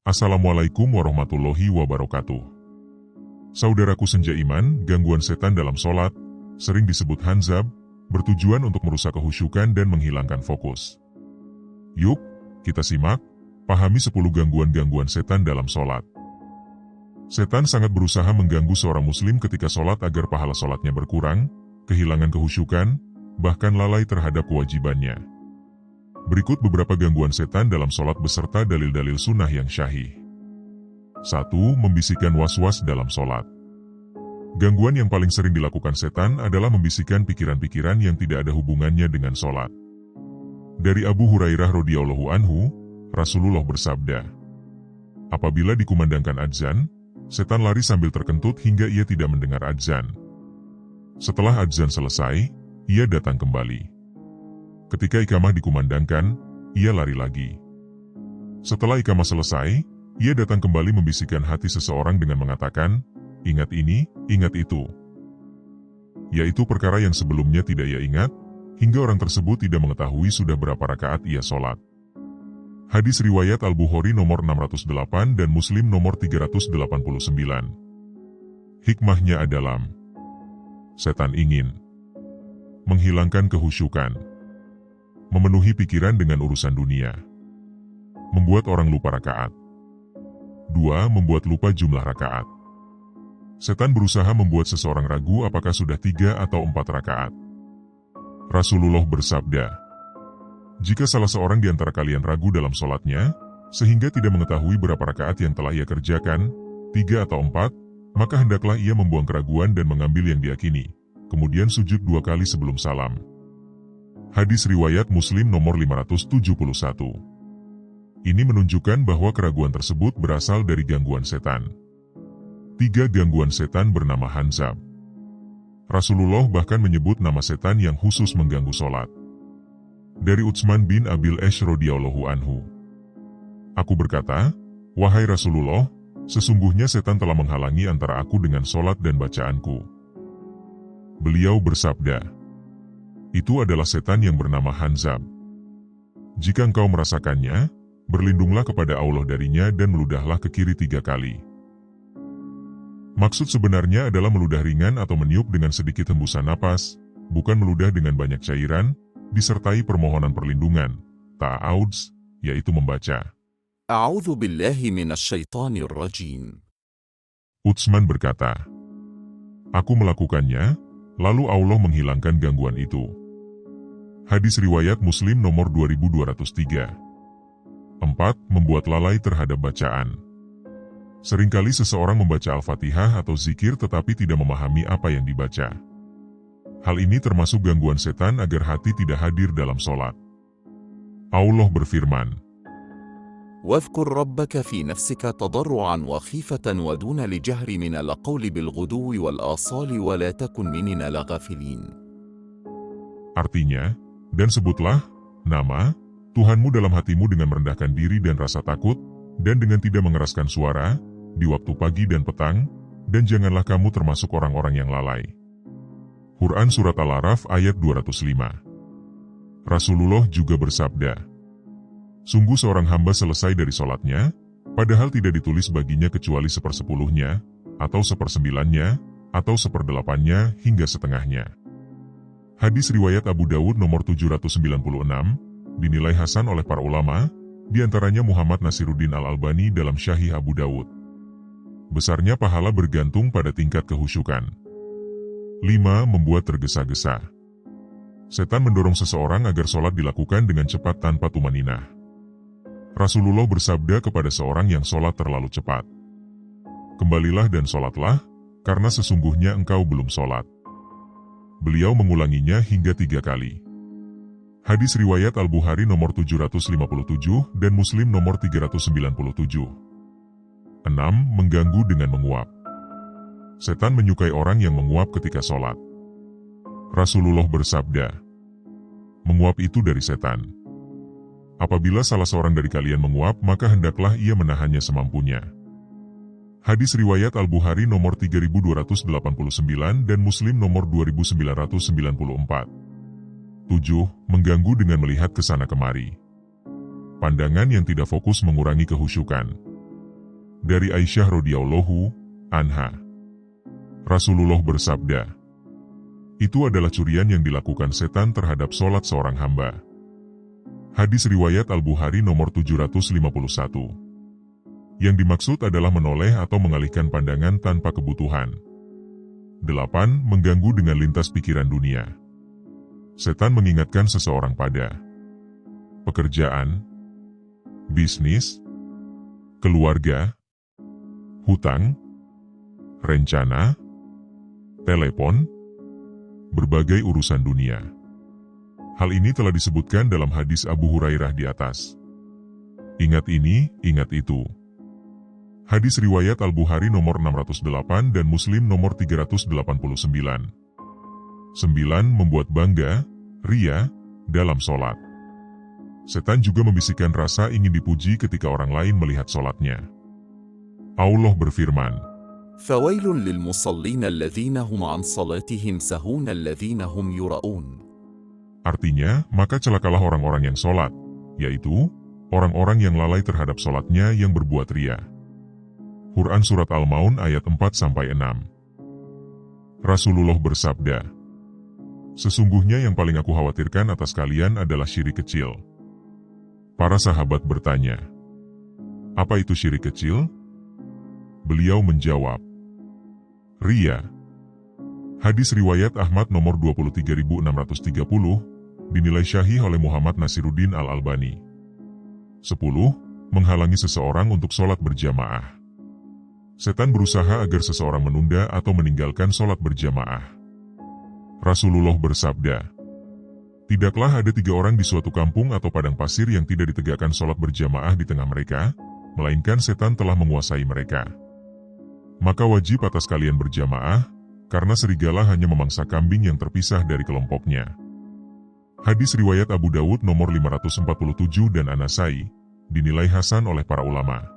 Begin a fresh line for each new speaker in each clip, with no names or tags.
Assalamualaikum warahmatullahi wabarakatuh. Saudaraku senja iman, gangguan setan dalam sholat, sering disebut hanzab, bertujuan untuk merusak kehusyukan dan menghilangkan fokus. Yuk, kita simak, pahami 10 gangguan-gangguan setan dalam sholat. Setan sangat berusaha mengganggu seorang muslim ketika sholat agar pahala sholatnya berkurang, kehilangan kehusyukan, bahkan lalai terhadap kewajibannya. Berikut beberapa gangguan setan dalam sholat beserta dalil-dalil sunnah yang syahih. 1. Membisikkan was-was dalam sholat. Gangguan yang paling sering dilakukan setan adalah membisikkan pikiran-pikiran yang tidak ada hubungannya dengan sholat. Dari Abu Hurairah radhiyallahu anhu, Rasulullah bersabda, apabila dikumandangkan adzan, setan lari sambil terkentut hingga ia tidak mendengar adzan. Setelah adzan selesai, ia datang kembali. Ketika iqamah dikumandangkan, ia lari lagi. Setelah iqamah selesai, ia datang kembali membisikkan hati seseorang dengan mengatakan, ingat ini, ingat itu. Yaitu perkara yang sebelumnya tidak ia ingat, hingga orang tersebut tidak mengetahui sudah berapa rakaat ia sholat. Hadis riwayat Al-Bukhari nomor 608 dan Muslim nomor 389. Hikmahnya adalah, setan ingin menghilangkan kehusyukan, memenuhi pikiran dengan urusan dunia, membuat orang lupa rakaat. 2. Membuat lupa jumlah rakaat. Setan berusaha membuat seseorang ragu apakah sudah 3 atau 4 rakaat. Rasulullah bersabda, jika salah seorang di antara kalian ragu dalam sholatnya, sehingga tidak mengetahui berapa rakaat yang telah ia kerjakan, 3 atau 4, maka hendaklah ia membuang keraguan dan mengambil yang diyakini, kemudian sujud 2 kali sebelum salam. Hadis riwayat Muslim nomor 571. Ini menunjukkan bahwa keraguan tersebut berasal dari gangguan setan. 3 gangguan setan bernama hanzab. Rasulullah bahkan menyebut nama setan yang khusus mengganggu sholat. Dari Utsman bin Abil Ash radhiyallahu anhu, aku berkata, wahai Rasulullah, sesungguhnya setan telah menghalangi antara aku dengan sholat dan bacaanku. Beliau bersabda, itu adalah setan yang bernama hanzab. Jika engkau merasakannya, berlindunglah kepada Allah darinya dan meludahlah ke kiri 3 kali. Maksud sebenarnya adalah meludah ringan atau meniup dengan sedikit hembusan napas, bukan meludah dengan banyak cairan, disertai permohonan perlindungan, ta'awudz, yaitu membaca,
A'udzu billahi minasyaitonir rajim.
Utsman berkata, aku melakukannya, lalu Allah menghilangkan gangguan itu. Hadis riwayat Muslim nomor 2203. 4. Membuat lalai terhadap bacaan. Seringkali seseorang membaca Al-Fatihah atau zikir tetapi tidak memahami apa yang dibaca. Hal ini termasuk gangguan setan agar hati tidak hadir dalam sholat. Allah berfirman,
واذكر ربك في نفسك تضرعا وخيفة ودون الجهر من القول بالغدو والآصال ولا تكن من الغافلين.
Artinya, dan sebutlah nama Tuhanmu dalam hatimu dengan merendahkan diri dan rasa takut, dan dengan tidak mengeraskan suara, di waktu pagi dan petang, dan janganlah kamu termasuk orang-orang yang lalai. Quran Surat Al-A'raf ayat 205. Rasulullah juga bersabda, sungguh seorang hamba selesai dari sholatnya, padahal tidak ditulis baginya kecuali 1/10-nya, atau 1/9-nya, atau 1/8-nya, hingga setengahnya. Hadis riwayat Abu Dawud nomor 796, dinilai hasan oleh para ulama, diantaranya Muhammad Nasiruddin Al-Albani dalam Syahih Abu Dawud. Besarnya pahala bergantung pada tingkat kehusyukan. 5. Membuat tergesa-gesa. Setan mendorong seseorang agar sholat dilakukan dengan cepat tanpa tumaninah. Rasulullah bersabda kepada seorang yang sholat terlalu cepat, kembalilah dan sholatlah, karena sesungguhnya engkau belum sholat. Beliau mengulanginya hingga 3 kali. Hadis riwayat Al-Bukhari nomor 757 dan Muslim nomor 397. 6. Mengganggu dengan menguap. Setan menyukai orang yang menguap ketika sholat. Rasulullah bersabda, menguap itu dari setan. Apabila salah seorang dari kalian menguap, maka hendaklah ia menahannya semampunya. Hadis riwayat Al-Bukhari nomor 3289 dan Muslim nomor 2994. 7. Mengganggu dengan melihat kesana kemari. Pandangan yang tidak fokus mengurangi kehusyukan. Dari Aisyah radhiyallahu anha, Rasulullah bersabda, itu adalah curian yang dilakukan setan terhadap sholat seorang hamba. Hadis riwayat Al-Bukhari nomor 751. Yang dimaksud adalah menoleh atau mengalihkan pandangan tanpa kebutuhan. 8. Mengganggu dengan lintas pikiran dunia. Setan mengingatkan seseorang pada pekerjaan, bisnis, keluarga, hutang, rencana, telepon, berbagai urusan dunia. Hal ini telah disebutkan dalam hadis Abu Hurairah di atas. Ingat ini, ingat itu. Hadis riwayat Al-Bukhari nomor 608 dan Muslim nomor 389. 9. Membuat bangga, ria, dalam sholat. Setan juga membisikkan rasa ingin dipuji ketika orang lain melihat sholatnya. Allah berfirman,
فَوَيْلٌ لِلْمُصَلِّينَ الَّذِينَ هُمْ عَنْ صَلَاتِهِمْ سَهُونَ الَّذِينَ هُمْ يُرَؤُونَ.
Artinya, maka celakalah orang-orang yang sholat, yaitu orang-orang yang lalai terhadap sholatnya yang berbuat ria. Quran Surat Al-Maun ayat 4-6. Rasulullah bersabda, sesungguhnya yang paling aku khawatirkan atas kalian adalah syirik kecil. Para sahabat bertanya, apa itu syirik kecil? Beliau menjawab, ria. Hadis riwayat Ahmad nomor 23630, dinilai syahih oleh Muhammad Nasiruddin Al-Albani. 10. Menghalangi seseorang untuk sholat berjamaah. Setan berusaha agar seseorang menunda atau meninggalkan sholat berjamaah. Rasulullah bersabda, tidaklah ada 3 orang di suatu kampung atau padang pasir yang tidak ditegakkan sholat berjamaah di tengah mereka, melainkan setan telah menguasai mereka. Maka wajib atas kalian berjamaah, karena serigala hanya memangsa kambing yang terpisah dari kelompoknya. Hadis riwayat Abu Dawud nomor 547 dan An-Nasai, dinilai hasan oleh para ulama.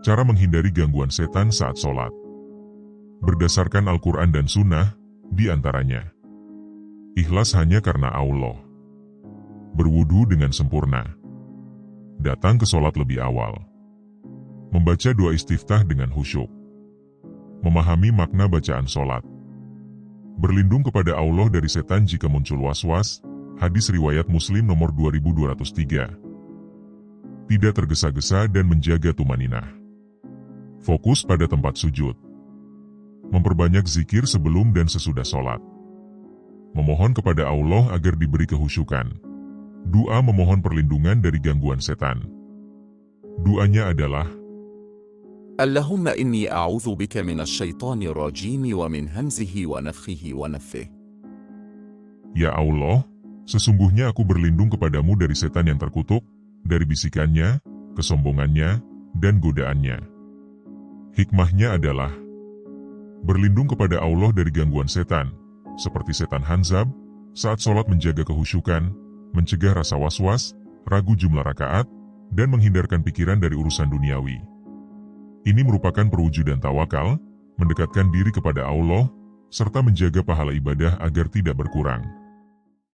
Cara menghindari gangguan setan saat sholat. Berdasarkan Al-Quran dan Sunnah, di antaranya, ikhlas hanya karena Allah. Berwudu dengan sempurna. Datang ke sholat lebih awal. Membaca doa istiftah dengan khusyuk. Memahami makna bacaan sholat. Berlindung kepada Allah dari setan jika muncul was-was, hadis riwayat Muslim nomor 2203. Tidak tergesa-gesa dan menjaga tumaninah. Fokus pada tempat sujud. Memperbanyak zikir sebelum dan sesudah sholat. Memohon kepada Allah agar diberi kehusyukan. Doa memohon perlindungan dari gangguan setan. Doanya adalah,
اللهم إني أعوذ بك من الشيطان الرجيم ومن همزه ونفخه ونفثه.
ya Allah, sesungguhnya aku berlindung kepadamu dari setan yang terkutuk, dari bisikannya, kesombongannya, dan godaannya. Hikmahnya adalah, berlindung kepada Allah dari gangguan setan, seperti setan Hanzab, saat sholat menjaga kehusyukan, mencegah rasa was-was, ragu jumlah rakaat, dan menghindarkan pikiran dari urusan duniawi. Ini merupakan perwujudan tawakal, mendekatkan diri kepada Allah, serta menjaga pahala ibadah agar tidak berkurang.